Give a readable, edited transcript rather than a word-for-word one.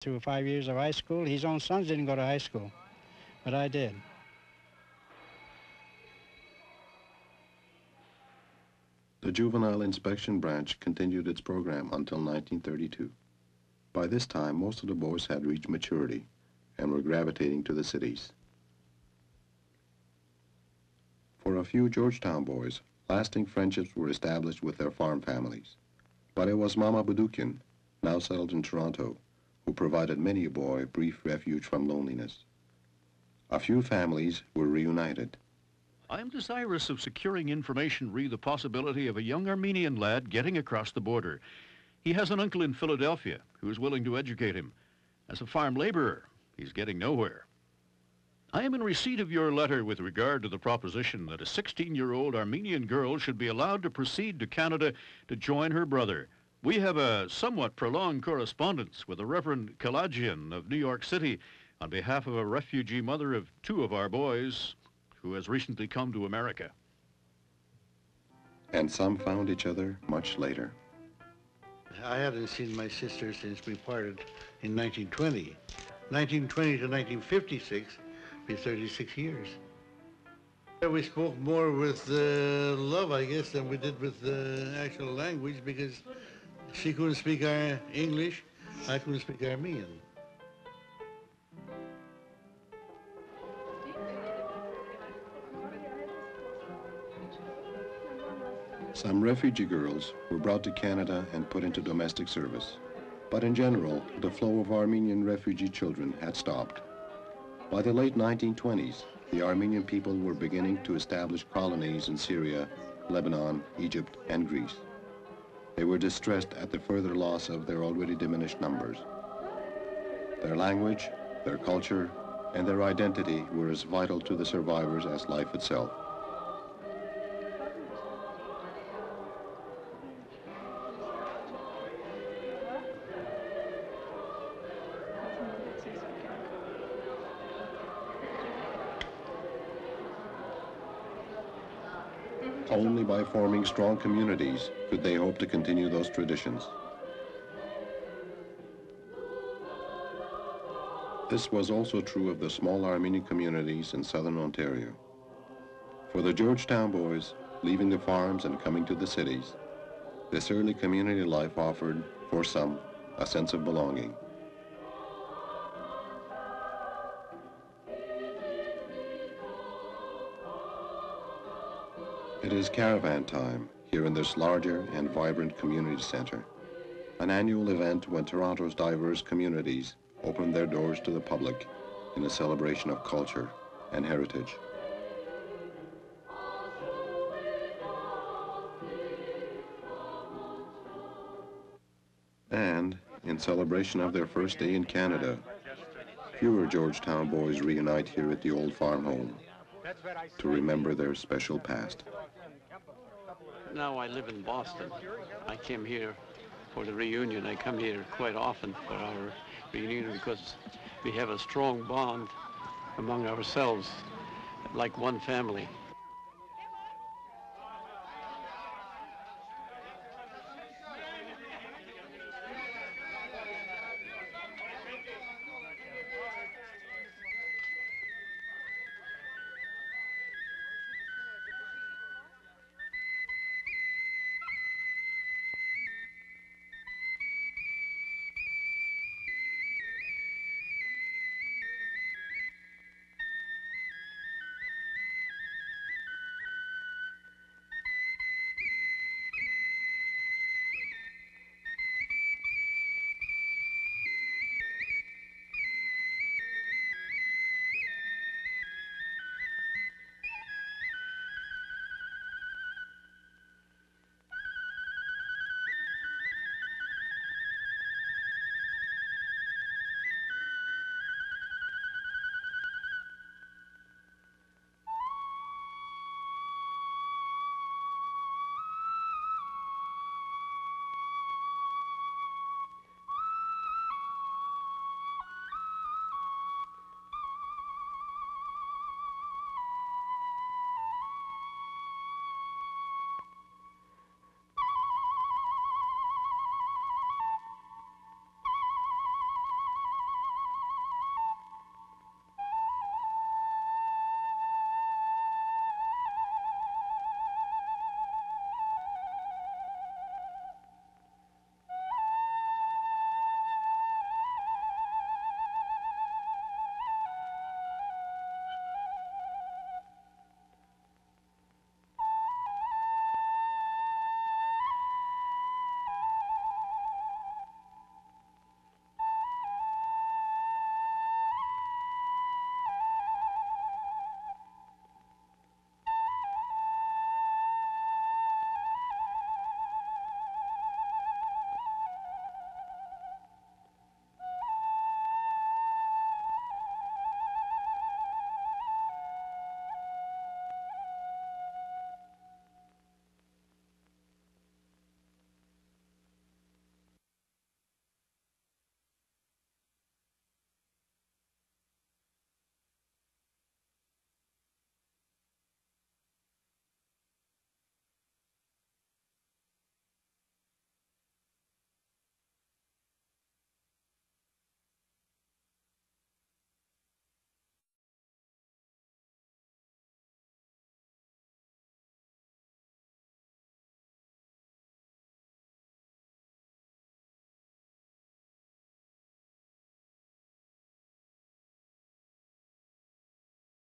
Through 5 years of high school. His own sons didn't go to high school, but I did. The Juvenile Inspection Branch continued its program until 1932. By this time, most of the boys had reached maturity and were gravitating to the cities. For a few Georgetown boys, lasting friendships were established with their farm families. But it was Mama Manoukian, now settled in Toronto, who provided many a boy brief refuge from loneliness. A few families were reunited. I am desirous of securing information re the possibility of a young Armenian lad getting across the border. He has an uncle in Philadelphia who is willing to educate him. As a farm laborer, he's getting nowhere. I am in receipt of your letter with regard to the proposition that a 16-year-old Armenian girl should be allowed to proceed to Canada to join her brother. We have a somewhat prolonged correspondence with the Reverend Kalajian of New York City on behalf of a refugee mother of 2 of our boys who has recently come to America. And some found each other much later. I hadn't seen my sister since we parted in 1920. 1920 to 1956, be 36 years. We spoke more with love, I guess, than we did with the actual language, because she couldn't speak English, I couldn't speak Armenian. Some refugee girls were brought to Canada and put into domestic service. But in general, the flow of Armenian refugee children had stopped. By the late 1920s, the Armenian people were beginning to establish colonies in Syria, Lebanon, Egypt, and Greece. They were distressed at the further loss of their already diminished numbers. Their language, their culture, and their identity were as vital to the survivors as life itself. Only by forming strong communities could they hope to continue those traditions. This was also true of the small Armenian communities in southern Ontario. For the Georgetown boys, leaving the farms and coming to the cities, this early community life offered, for some, a sense of belonging. It is caravan time here in this larger and vibrant community center, an annual event when Toronto's diverse communities open their doors to the public in a celebration of culture and heritage. And in celebration of their first day in Canada, fewer Georgetown boys reunite here at the old farm home to remember their special past. Now I live in Boston. I came here for the reunion. I come here quite often for our reunion because we have a strong bond among ourselves, like one family.